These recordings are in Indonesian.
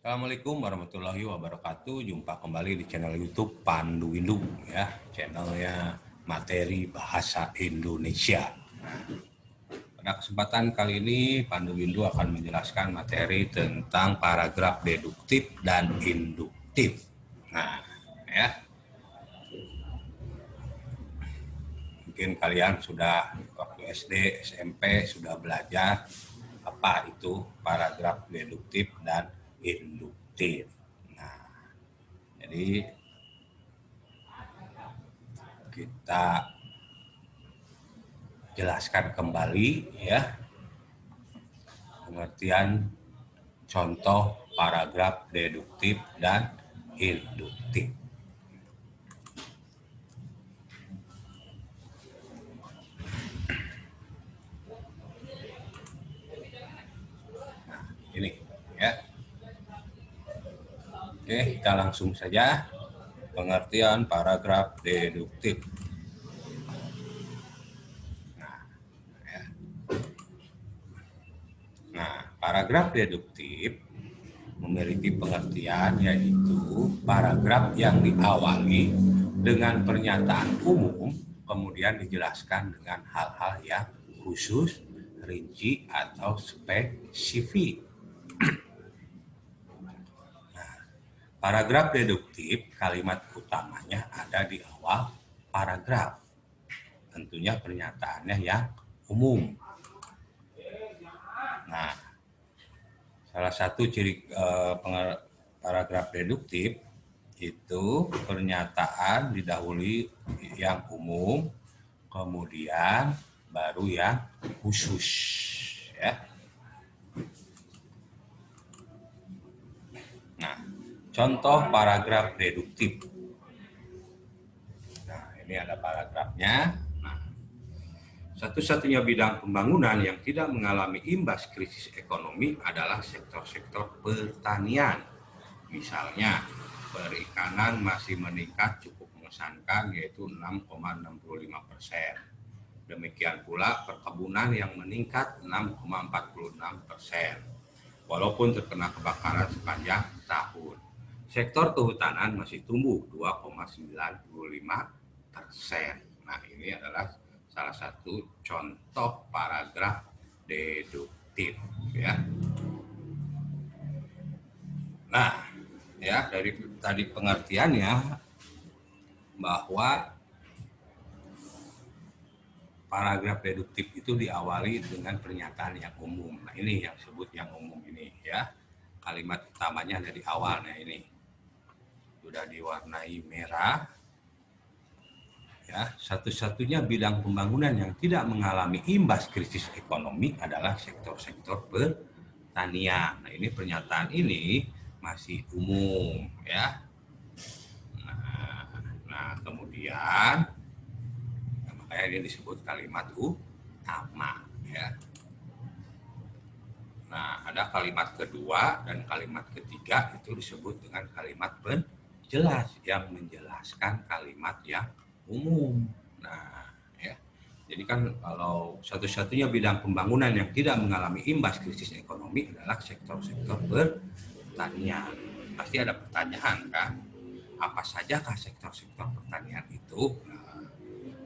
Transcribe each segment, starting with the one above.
Assalamualaikum warahmatullahi wabarakatuh. Jumpa kembali di channel YouTube Pandu Windu ya, channelnya materi bahasa Indonesia. Pada kesempatan kali ini Pandu Windu akan menjelaskan materi tentang paragraf deduktif dan induktif. Nah, ya. Mungkin kalian sudah waktu SD, SMP sudah belajar apa itu paragraf deduktif dan induktif. Nah, jadi kita jelaskan kembali ya pengertian contoh paragraf deduktif dan induktif. Nah, ini ya. Oke, kita langsung saja pengertian paragraf deduktif. Nah, paragraf deduktif memiliki pengertian yaitu paragraf yang diawali dengan pernyataan umum, kemudian dijelaskan dengan hal-hal yang khusus, rinci, atau spesifik. Nah, paragraf deduktif, kalimat utamanya ada di awal paragraf. Tentunya pernyataannya yang umum. Nah, salah satu ciri paragraf deduktif itu pernyataan didahului yang umum, kemudian baru yang khusus, ya. Nah, contoh paragraf deduktif. Nah, ini ada paragrafnya. Nah, satu-satunya bidang pembangunan yang tidak mengalami imbas krisis ekonomi adalah sektor-sektor pertanian. Misalnya, perikanan masih meningkat cukup mengesankan yaitu 6,65%. Demikian pula perkebunan yang meningkat 6,46%. Walaupun terkena kebakaran sepanjang tahun. Sektor kehutanan masih tumbuh 2,95%. Nah, ini adalah salah satu contoh paragraf deduktif ya. Nah, ya dari tadi pengertiannya bahwa paragraf deduktif itu diawali dengan pernyataan yang umum. Nah, ini yang disebut yang umum ini ya. Kalimat utamanya dari awalnya ini sudah diwarnai merah. Ya, satu-satunya bidang pembangunan yang tidak mengalami imbas krisis ekonomi adalah sektor-sektor pertanian. Nah, ini pernyataan ini masih umum ya. Nah, kemudian makanya ini disebut kalimat utama ya. Nah, ada kalimat kedua dan kalimat ketiga itu disebut dengan kalimat penjelas yang menjelaskan kalimat yang umum. Nah, ya. Jadi kan kalau satu-satunya bidang pembangunan yang tidak mengalami imbas krisis ekonomi adalah sektor-sektor pertanian. Pasti ada pertanyaan kan? Apa sajakah sektor-sektor pertanian itu? Nah,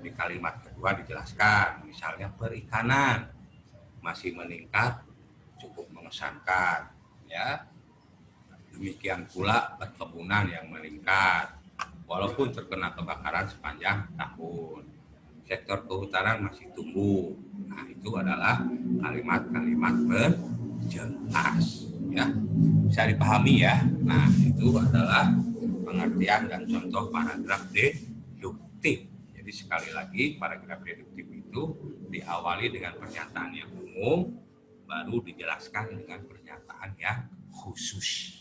di kalimat kedua dijelaskan, misalnya perikanan masih meningkat cukup mengesankan, ya. Demikian pula perkebunan yang meningkat, walaupun terkena kebakaran sepanjang tahun. Sektor kehutanan masih tumbuh. Nah, itu adalah kalimat-kalimat penjelas, ya. Bisa dipahami ya. Nah, itu adalah pengertian dan contoh paragraf deduktif. Jadi sekali lagi paragraf deduktif itu diawali dengan pernyataan yang umum, baru dijelaskan dengan pernyataan yang khusus.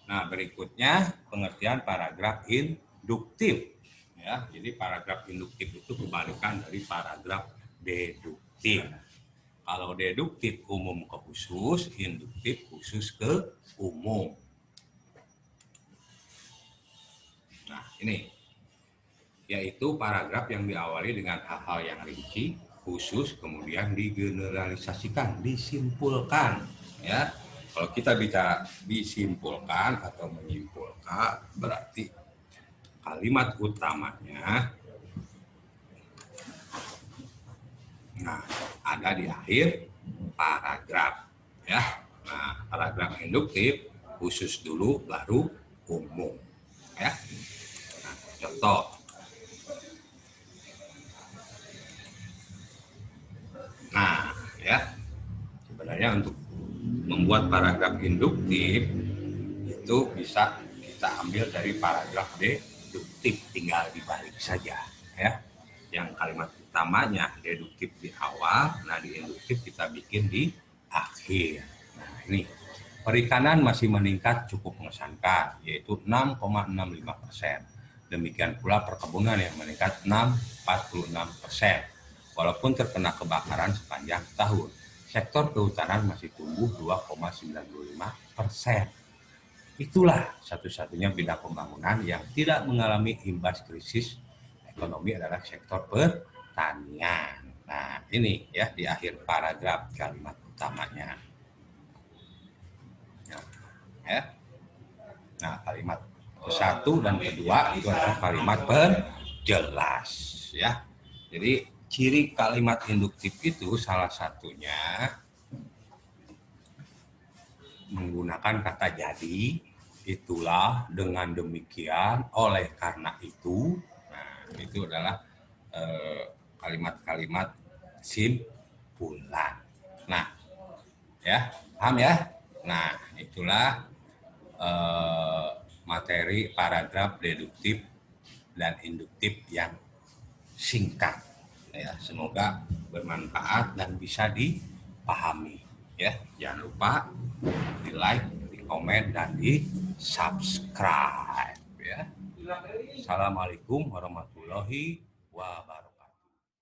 Nah, berikutnya pengertian paragraf induktif. Ya, jadi paragraf induktif itu kebalikan dari paragraf deduktif. Kalau deduktif umum ke khusus, induktif khusus ke umum. Nah, ini yaitu paragraf yang diawali dengan hal-hal yang rinci, khusus, kemudian digeneralisasikan, disimpulkan, ya. Kalau kita bisa disimpulkan atau menyimpulkan, berarti kalimat utamanya, nah, ada di akhir paragraf, ya. Nah, paragraf induktif khusus dulu, baru umum, ya. Nah, contoh. Nah, ya, sebenarnya untuk membuat paragraf induktif itu bisa kita ambil dari paragraf deduktif, tinggal dibalik saja, ya. Yang kalimat utamanya deduktif di awal, nah di induktif kita bikin di akhir. Nah, ini perikanan masih meningkat cukup mengesankan, yaitu 6,65%. Demikian pula perkebunan yang meningkat 6,46%. Walaupun terkena kebakaran sepanjang tahun, sektor kehutanan masih tumbuh 2,95%. Itulah satu-satunya bidang pembangunan yang tidak mengalami imbas krisis ekonomi adalah sektor pertanian. Nah, ini ya di akhir paragraf kalimat utamanya. Ya. Nah, kalimat ke-1 dan kedua itu adalah kalimat penjelas, ya. Jadi ciri kalimat induktif itu salah satunya menggunakan kata jadi, itulah, dengan demikian, oleh karena itu. Nah, itu adalah kalimat-kalimat simpulan. Nah, ya, paham ya? Nah, itulah materi paragraf deduktif dan induktif yang singkat. Ya, semoga bermanfaat dan bisa dipahami. Ya, jangan lupa di like, di komen, dan di subscribe. Ya. Assalamualaikum warahmatullahi wabarakatuh.